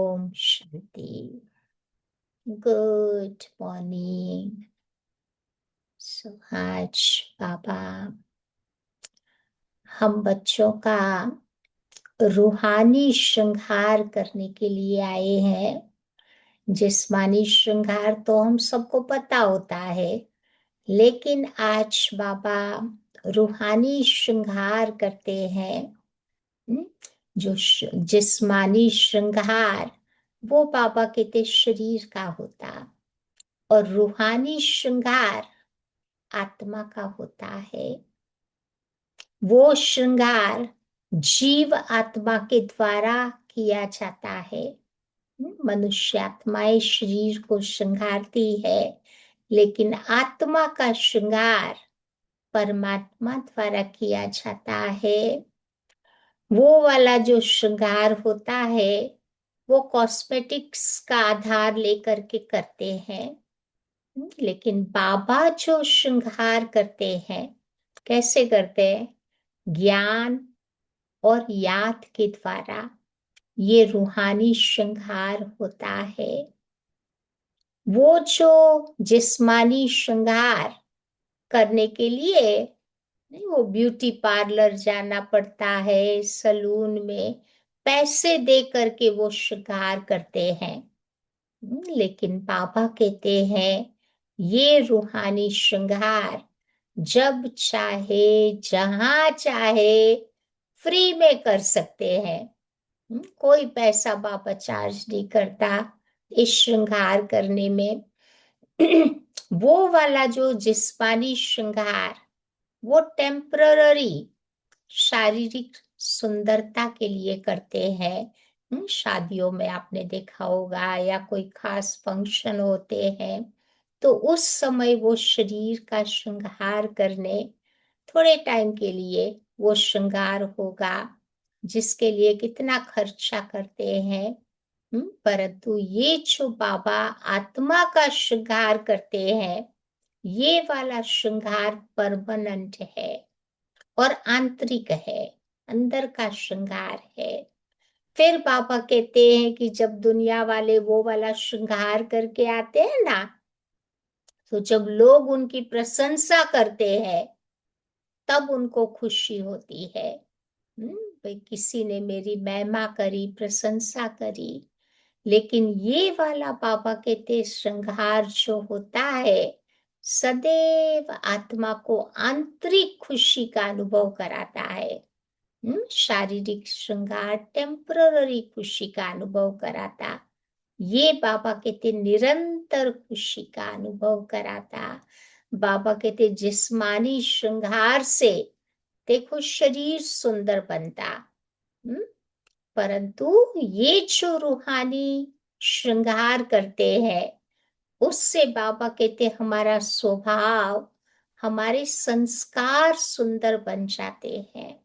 Om Shanti. Good morning. आज बाबा हम बच्चों का रूहानी श्रृंगार करने के लिए आए हैं। जिस्मानी श्रृंगार तो हम सबको पता होता है, लेकिन आज बाबा रूहानी श्रृंगार करते हैं। हम्म, जिस्मानी श्रृंगार वो बाबा कहते शरीर का होता, और रूहानी श्रृंगार आत्मा का होता है। वो श्रृंगार जीव आत्मा के द्वारा किया जाता है। मनुष्य आत्माएं शरीर को श्रृंगारती है, लेकिन आत्मा का श्रृंगार परमात्मा द्वारा किया जाता है। वो वाला जो श्रृंगार होता है वो कॉस्मेटिक्स का आधार लेकर के करते हैं, लेकिन बाबा जो श्रृंगार करते हैं कैसे करते हैं? ज्ञान और याद के द्वारा। ये रूहानी श्रृंगार होता है। वो जो जिस्मानी श्रृंगार करने के लिए नहीं, वो ब्यूटी पार्लर जाना पड़ता है, सलून में पैसे दे करके वो श्रृंगार करते हैं। लेकिन बाबा कहते हैं ये रूहानी श्रृंगार जब चाहे जहां चाहे फ्री में कर सकते हैं। कोई पैसा बाबा चार्ज नहीं करता इस श्रृंगार करने में। वो वाला जो जिस्मानी श्रृंगार वो टेम्पररी शारीरिक सुंदरता के लिए करते हैं। शादियों में आपने देखा होगा, या कोई खास फंक्शन होते हैं तो उस समय वो शरीर का श्रृंगार करने थोड़े टाइम के लिए वो श्रृंगार होगा, जिसके लिए कितना खर्चा करते हैं। परंतु ये जो बाबा आत्मा का श्रृंगार करते हैं, ये वाला श्रृंगार परमानेंट है और आंतरिक है, अंदर का श्रृंगार है। फिर बाबा कहते हैं कि जब दुनिया वाले वो वाला श्रृंगार करके आते हैं ना, तो जब लोग उनकी प्रशंसा करते हैं तब उनको खुशी होती है। भाई किसी ने मेरी महिमा करी, प्रशंसा करी। लेकिन ये वाला बाबा कहते श्रृंगार जो होता है सदैव आत्मा को आंतरिक खुशी का अनुभव कराता है। शारीरिक श्रृंगार टेम्पररी खुशी का अनुभव कराता, ये बाबा कहते निरंतर खुशी का अनुभव कराता। बाबा कहते जिस्मानी श्रृंगार से देखो शरीर सुंदर बनता, परंतु ये जो रूहानी श्रृंगार करते हैं उससे बाबा कहते हमारा स्वभाव, हमारे संस्कार सुंदर बन जाते हैं।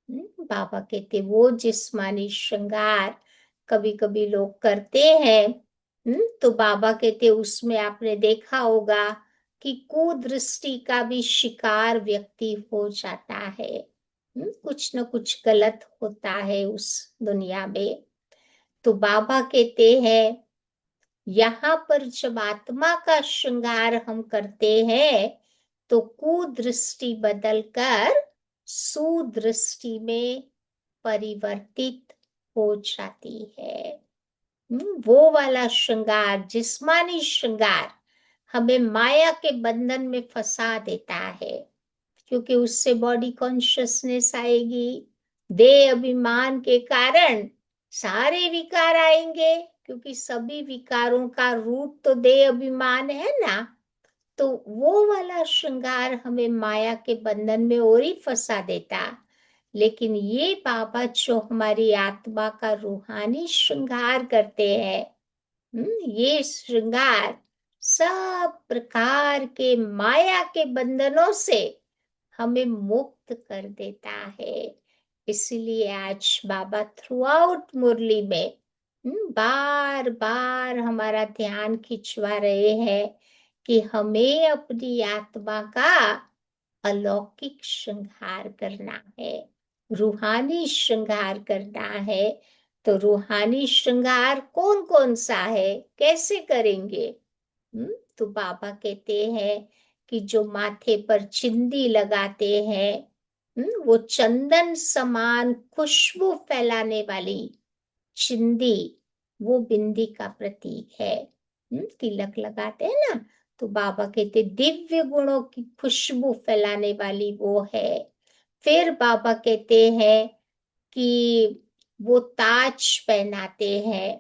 बाबा कहते वो जिस्मानी श्रृंगार कभी कभी लोग करते हैं, तो बाबा कहते उसमें आपने देखा होगा कि कुदृष्टि का भी शिकार व्यक्ति हो जाता है। कुछ न कुछ गलत होता है उस दुनिया में। तो बाबा कहते हैं यहाँ पर जब आत्मा का श्रृंगार हम करते हैं तो कुदृष्टि बदलकर सुदृष्टि में परिवर्तित हो जाती है। वो वाला श्रृंगार जिस्मानी श्रृंगार हमें माया के बंधन में फंसा देता है, क्योंकि उससे बॉडी कॉन्शियसनेस आएगी। देह अभिमान के कारण सारे विकार आएंगे, क्योंकि सभी विकारों का रूट तो देह अभिमान है ना। तो वो वाला श्रृंगार हमें माया के बंधन में और ही फंसा देता। लेकिन ये बाबा जो हमारी आत्मा का रूहानी श्रृंगार करते हैं, ये श्रृंगार सब प्रकार के माया के बंधनों से हमें मुक्त कर देता है। इसलिए आज बाबा थ्रू आउट मुरली में बार बार हमारा ध्यान खिंचवा रहे हैं कि हमें अपनी आत्मा का अलौकिक श्रृंगार करना है, रूहानी श्रृंगार करना है। तो रूहानी श्रृंगार कौन कौन सा है, कैसे करेंगे? तो बाबा कहते हैं कि जो माथे पर चिंदी लगाते हैं, वो चंदन समान खुशबू फैलाने वाली चिंदी, वो बिंदी का प्रतीक है। तिलक लगाते हैं ना, तो बाबा कहते दिव्य गुणों की खुशबू फैलाने वाली वो है। फिर बाबा कहते हैं कि वो ताज पहनाते हैं।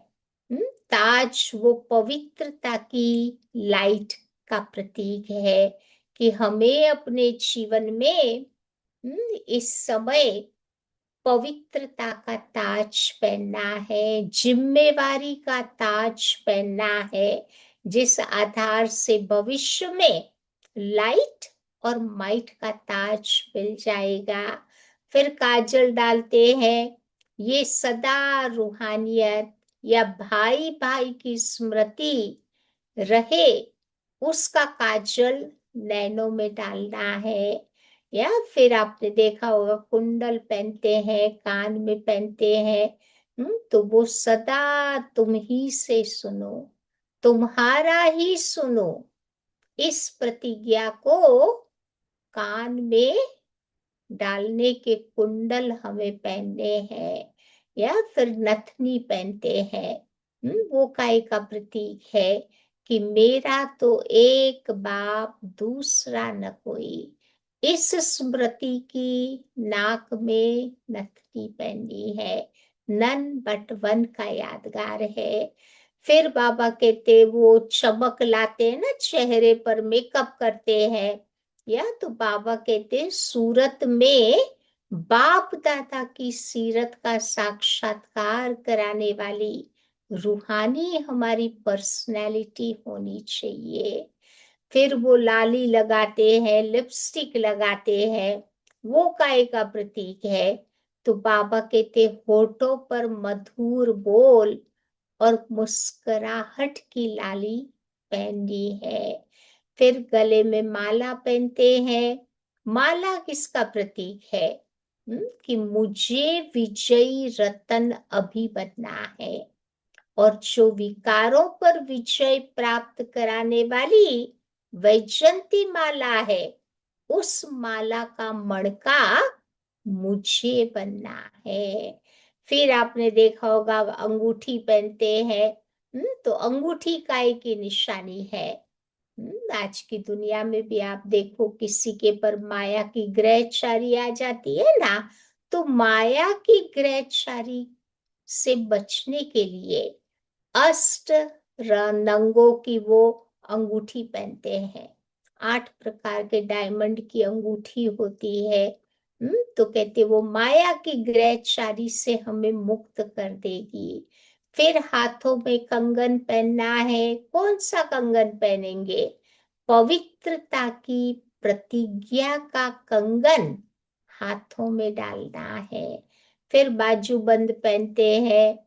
ताज वो पवित्रता की लाइट का प्रतीक है कि हमें अपने जीवन में इस समय पवित्रता का ताज पहनना है, जिम्मेवारी का ताज पहनना है, जिस आधार से भविष्य में लाइट और माइट का ताज मिल जाएगा। फिर काजल डालते हैं, ये सदा रूहानियत या भाई भाई की स्मृति रहे, उसका काजल नैनों में डालना है। या फिर आपने देखा होगा कुंडल पहनते हैं, कान में पहनते हैं। तो वो सदा तुम ही से सुनो, तुम्हारा ही सुनो, इस प्रतिज्ञा को कान में डालने के कुंडल हमें पहनने हैं। या फिर नथनी पहनते हैं। वो काय का प्रतीक है कि मेरा तो एक बाप दूसरा न कोई, इस स्मृति की नाक में नथनी पहननी है। नन बट वन का यादगार है। फिर बाबा कहते वो चमक लाते हैं ना, चेहरे पर मेकअप करते हैं। या तो बाबा कहते सूरत में बाप दादा की सीरत का साक्षात्कार कराने वाली रूहानी हमारी पर्सनैलिटी होनी चाहिए। फिर वो लाली लगाते हैं, लिपस्टिक लगाते हैं, वो काय का प्रतीक है? तो बाबा कहते होठों पर मधुर बोल और मुस्कुराहट की लाली पहननी है। फिर गले में माला पहनते हैं। माला किसका प्रतीक है? कि मुझे विजयी रतन अभी बनना है, और जो विकारों पर विजय प्राप्त कराने वाली वैजंती माला है, उस माला का मणका मुझे बनना है। फिर आपने देखा होगा अंगूठी पहनते हैं। तो अंगूठी काय की निशानी है? आज की दुनिया में भी आप देखो किसी के पर माया की ग्रहचारी आ जाती है ना, तो माया की ग्रहचारी से बचने के लिए अष्ट रंगों की वो अंगूठी पहनते हैं। 8 प्रकार के डायमंड की अंगूठी होती है। तो कहते वो माया की ग्रहचारी से हमें मुक्त कर देगी। फिर हाथों में कंगन पहनना है। कौन सा कंगन पहनेंगे? पवित्रता की प्रतिज्ञा का कंगन हाथों में डालना है। फिर बाजूबंद पहनते हैं।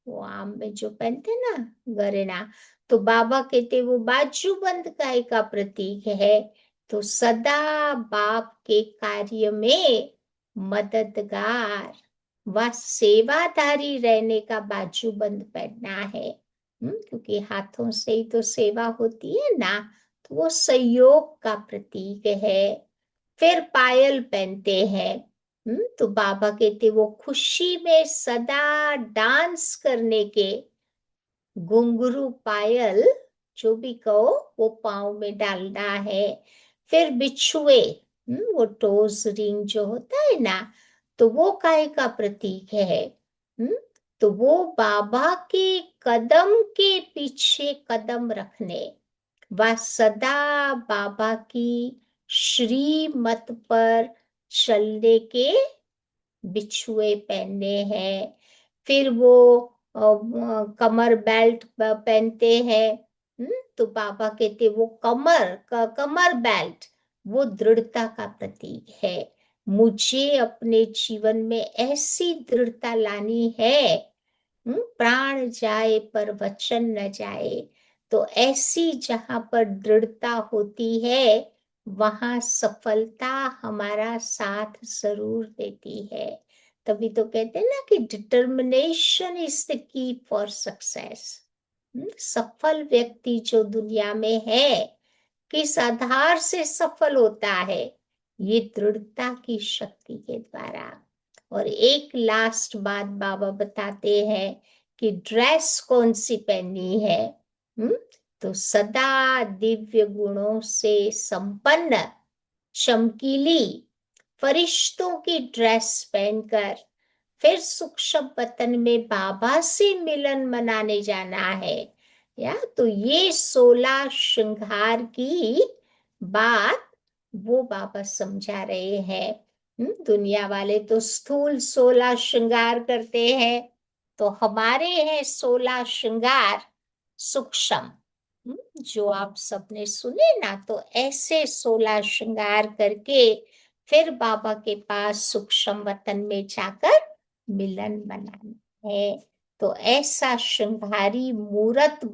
वो आम में जो पहनते ना, गरेना, तो बाबा कहते वो बाजूबंद काय का प्रतीक है? तो सदा बाप के कार्य में मददगार व सेवाधारी रहने का बाजूबंद पहनना है। क्योंकि हाथों से ही तो सेवा होती है ना, तो वो सहयोग का प्रतीक है। फिर पायल पहनते हैं। तो बाबा कहते वो खुशी में सदा डांस करने के घुंघरू पायल, जो भी कहो, वो पाँव में डालना है। फिर बिछुए, वो टोज रिंग जो होता है ना, तो वो काय का प्रतीक है? हम्म तो वो बाबा के कदम के पीछे कदम रखने व सदा बाबा की श्रीमत पर चलने के बिछुए पहनने हैं। फिर वो कमर बेल्ट पहनते हैं। तो बाबा कहते वो कमर बेल्ट वो दृढ़ता का प्रतीक है। मुझे अपने जीवन में ऐसी दृढ़ता लानी है, प्राण जाए पर वचन न जाए। तो ऐसी जहां पर दृढ़ता होती है, वहां सफलता हमारा साथ जरूर देती है। तभी तो कहते हैं ना कि determination is the key for success. सफल व्यक्ति जो दुनिया में है, किस आधार से सफल होता है? ये दृढ़ता की शक्ति के द्वारा। और एक लास्ट बात बाबा बताते हैं कि ड्रेस कौन सी पहनी है। हम्म तो सदा दिव्य गुणों से संपन्न, चमकीली फरिश्तों की ड्रेस पहनकर फिर सूक्ष्म वतन में बाबा से मिलन मनाने जाना है। या तो ये 16 श्रृंगार की बात वो बाबा समझा रहे हैं। दुनिया वाले तो स्थूल 16 श्रृंगार करते हैं, तो हमारे हैं 16 श्रृंगार सूक्ष्म। जो आप सबने सुने ना, तो ऐसे 16 श्रृंगार करके फिर बाबा के पास सूक्ष्म वतन में जाकर मिलन बनाना है। तो ऐसा श्रृंगारी मूरत